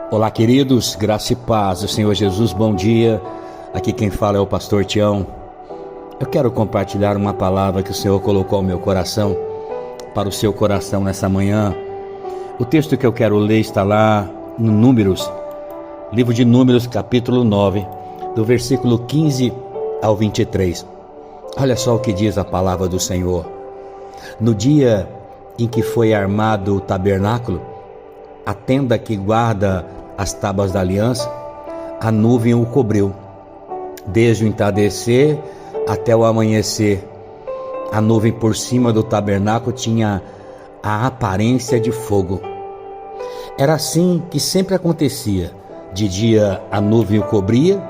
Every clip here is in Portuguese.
Olá, queridos, graça e paz do Senhor Jesus, bom dia. Aqui quem fala é o pastor Tião. Eu quero compartilhar uma palavra que o Senhor colocou ao meu coração, para o seu coração nessa manhã. O texto que eu quero ler está lá no Números, livro de Números, capítulo 9, do versículo 15 ao 23. Olha só o que diz a palavra do Senhor. No dia em que foi armado o tabernáculo, a tenda que guarda as tábuas da aliança, a nuvem o cobriu. Desde o entardecer até o amanhecer, a nuvem por cima do tabernáculo tinha a aparência de fogo. Era assim que sempre acontecia. De dia a nuvem o cobria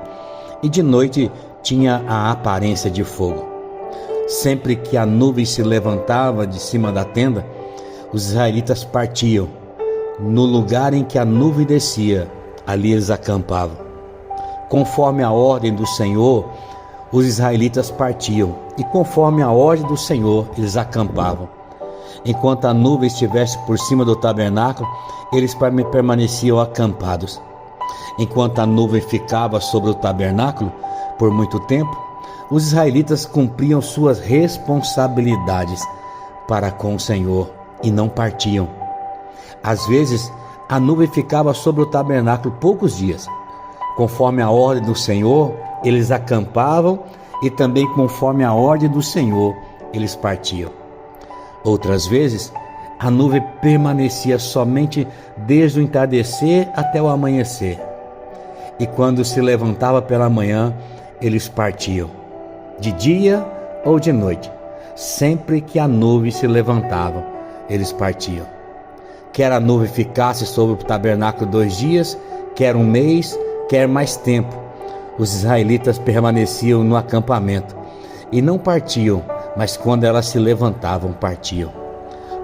e de noite tinha a aparência de fogo. Sempre que a nuvem se levantava de cima da tenda, os israelitas partiam. No lugar em que a nuvem descia, ali eles acampavam. Conforme a ordem do Senhor, os israelitas partiam, e conforme a ordem do Senhor, eles acampavam. Enquanto a nuvem estivesse por cima do tabernáculo, eles permaneciam acampados. Enquanto a nuvem ficava sobre o tabernáculo por muito tempo, os israelitas cumpriam suas responsabilidades para com o Senhor e não partiam. Às vezes, a nuvem ficava sobre o tabernáculo poucos dias. Conforme a ordem do Senhor, eles acampavam e também conforme a ordem do Senhor, eles partiam. Outras vezes, a nuvem permanecia somente desde o entardecer até o amanhecer. E quando se levantava pela manhã, eles partiam, de dia ou de noite. Sempre que a nuvem se levantava, eles partiam. Quer a nuvem ficasse sobre o tabernáculo 2 dias, quer um mês, quer mais tempo, os israelitas permaneciam no acampamento e não partiam, mas quando elas se levantavam, partiam.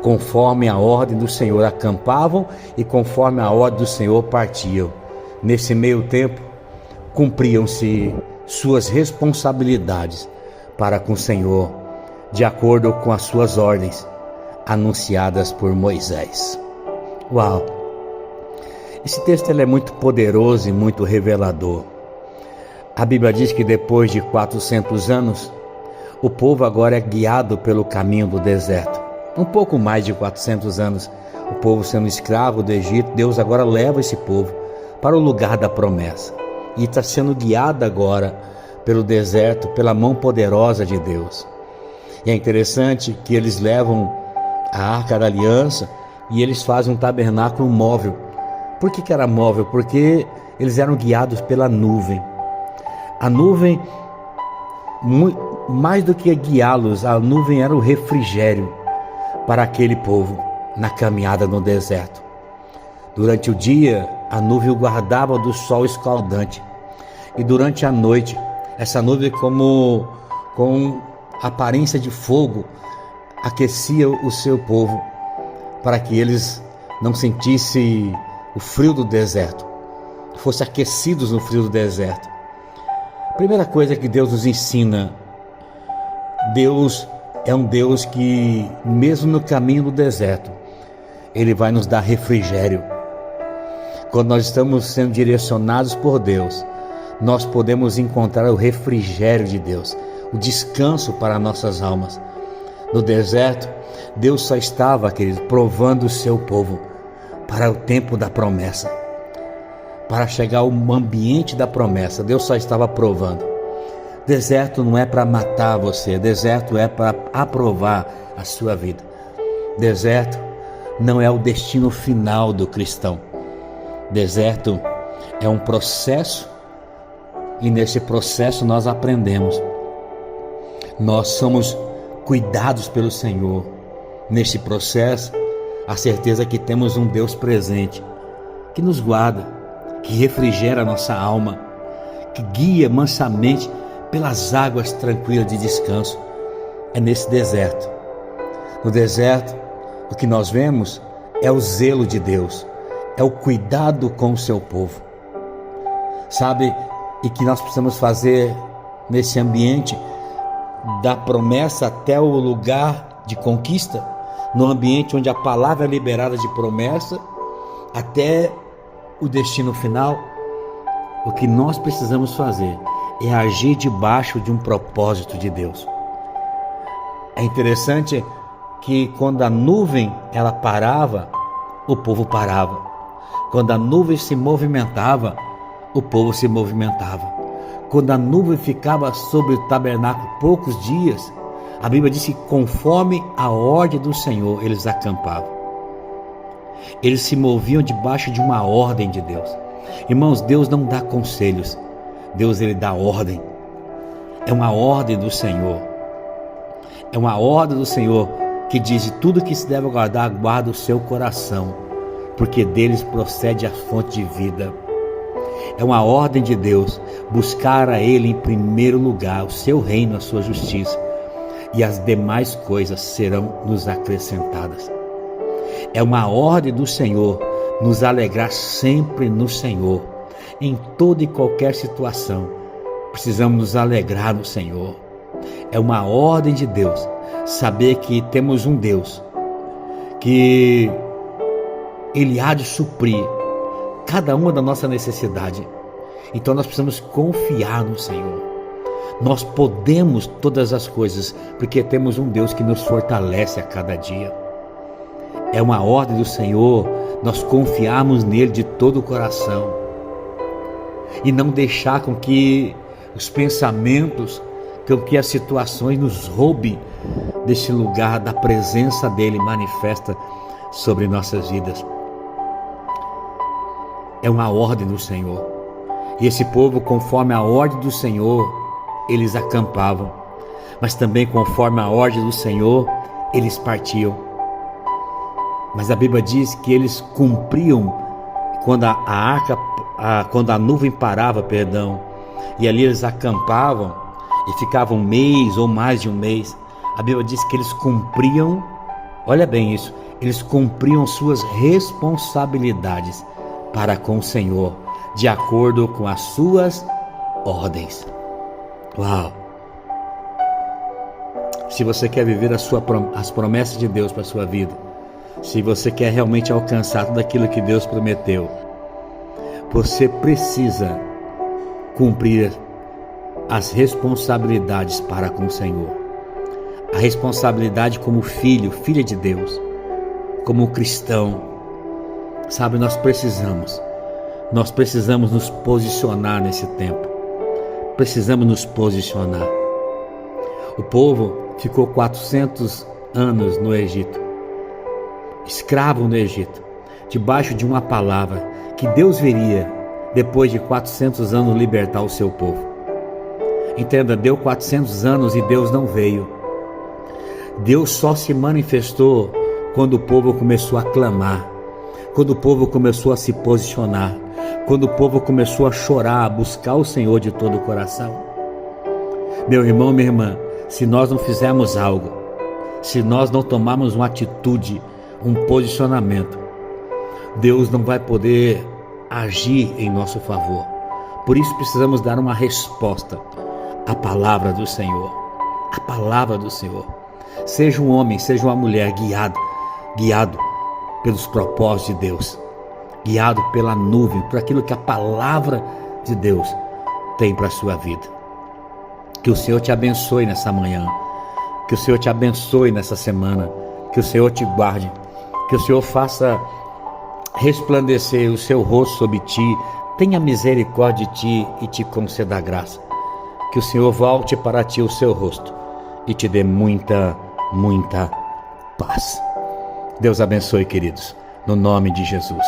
Conforme a ordem do Senhor acampavam e conforme a ordem do Senhor partiam. Nesse meio tempo, cumpriam-se suas responsabilidades para com o Senhor, de acordo com as suas ordens, anunciadas por Moisés. Uau! Esse texto é muito poderoso e muito revelador. A Bíblia diz que depois de 400 anos, o povo agora é guiado pelo caminho do deserto. Um pouco mais de 400 anos, o povo sendo escravo do Egito, Deus agora leva esse povo para o lugar da promessa. E está sendo guiado agora pelo deserto, pela mão poderosa de Deus. E é interessante que eles levam a Arca da Aliança e eles fazem um tabernáculo móvel. Por que era móvel? Porque eles eram guiados pela nuvem. A nuvem, mais do que guiá-los, a nuvem era o refrigério para aquele povo na caminhada no deserto. Durante o dia, a nuvem o guardava do sol escaldante. E durante a noite, essa nuvem com aparência de fogo aquecia o seu povo, para que eles não sentissem o frio do deserto, fossem aquecidos no frio do deserto. A primeira coisa que Deus nos ensina, Deus é um Deus que, mesmo no caminho do deserto, Ele vai nos dar refrigério. Quando nós estamos sendo direcionados por Deus, nós podemos encontrar o refrigério de Deus, o descanso para nossas almas. No deserto, Deus só estava, querido, provando o seu povo para o tempo da promessa. Para chegar ao ambiente da promessa, Deus só estava provando. Deserto não é para matar você, deserto é para aprovar a sua vida. Deserto não é o destino final do cristão. Deserto é um processo e nesse processo nós aprendemos. Nós somos cuidados pelo Senhor. Neste processo, a certeza que temos um Deus presente, que nos guarda, que refrigera a nossa alma, que guia mansamente pelas águas tranquilas de descanso. É nesse deserto. No deserto, o que nós vemos é o zelo de Deus, é o cuidado com o seu povo. Sabe, e que nós precisamos fazer nesse ambiente da promessa até o lugar de conquista, no ambiente onde a palavra é liberada de promessa, até o destino final, o que nós precisamos fazer é agir debaixo de um propósito de Deus. É interessante que quando a nuvem ela parava, o povo parava. Quando a nuvem se movimentava, o povo se movimentava. Quando a nuvem ficava sobre o tabernáculo poucos dias, a Bíblia diz que conforme a ordem do Senhor, eles acampavam. Eles se moviam debaixo de uma ordem de Deus. Irmãos, Deus não dá conselhos. Deus, ele dá ordem. É uma ordem do Senhor. É uma ordem do Senhor que diz: de tudo que se deve guardar, guarda o seu coração, porque deles procede a fonte de vida. É uma ordem de Deus buscar a Ele em primeiro lugar, o seu reino, a sua justiça, e as demais coisas serão nos acrescentadas. É uma ordem do Senhor nos alegrar sempre no Senhor, em toda e qualquer situação. Precisamos nos alegrar no Senhor. É uma ordem de Deus saber que temos um Deus que Ele há de suprir cada uma da nossa necessidade. Então nós precisamos confiar no Senhor. Nós podemos todas as coisas porque temos um Deus que nos fortalece a cada dia. É uma ordem do Senhor nós confiarmos nele de todo o coração e não deixar com que os pensamentos, com que as situações nos roubem desse lugar da presença dele manifesta sobre nossas vidas. É uma ordem do Senhor. E esse povo, conforme a ordem do Senhor, eles acampavam. Mas também conforme a ordem do Senhor, eles partiam. Mas a Bíblia diz que eles cumpriam quando quando a nuvem parava, e ali eles acampavam e ficavam um mês ou mais de um mês. A Bíblia diz que eles cumpriam, olha bem isso, eles cumpriam suas responsabilidades para com o Senhor, de acordo com as suas ordens. Uau! Se você quer viver as promessas de Deus para a sua vida, se você quer realmente alcançar tudo aquilo que Deus prometeu, você precisa cumprir as responsabilidades para com o Senhor. A responsabilidade como filho, filha de Deus, como cristão. Sabe, nós precisamos nos posicionar nesse tempo. Precisamos nos posicionar. O povo ficou 400 anos no Egito, escravo no Egito, debaixo de uma palavra que Deus viria, depois de 400 anos, libertar o seu povo. Entenda, deu 400 anos e Deus não veio. Deus só se manifestou quando o povo começou a clamar, quando o povo começou a se posicionar, quando o povo começou a chorar, a buscar o Senhor de todo o coração. Meu irmão, minha irmã, se nós não fizermos algo, se nós não tomarmos uma atitude, um posicionamento, Deus não vai poder agir em nosso favor. Por isso precisamos dar uma resposta à palavra do Senhor. A palavra do Senhor. Seja um homem, seja uma mulher guiado pelos propósitos de Deus, guiado pela nuvem, por aquilo que a palavra de Deus tem para a sua vida. Que o Senhor te abençoe nessa manhã, que o Senhor te abençoe nessa semana, que o Senhor te guarde, que o Senhor faça resplandecer o seu rosto sobre ti, tenha misericórdia de ti e te conceda a graça. Que o Senhor volte para ti o seu rosto e te dê muita paz. Deus abençoe, queridos, no nome de Jesus.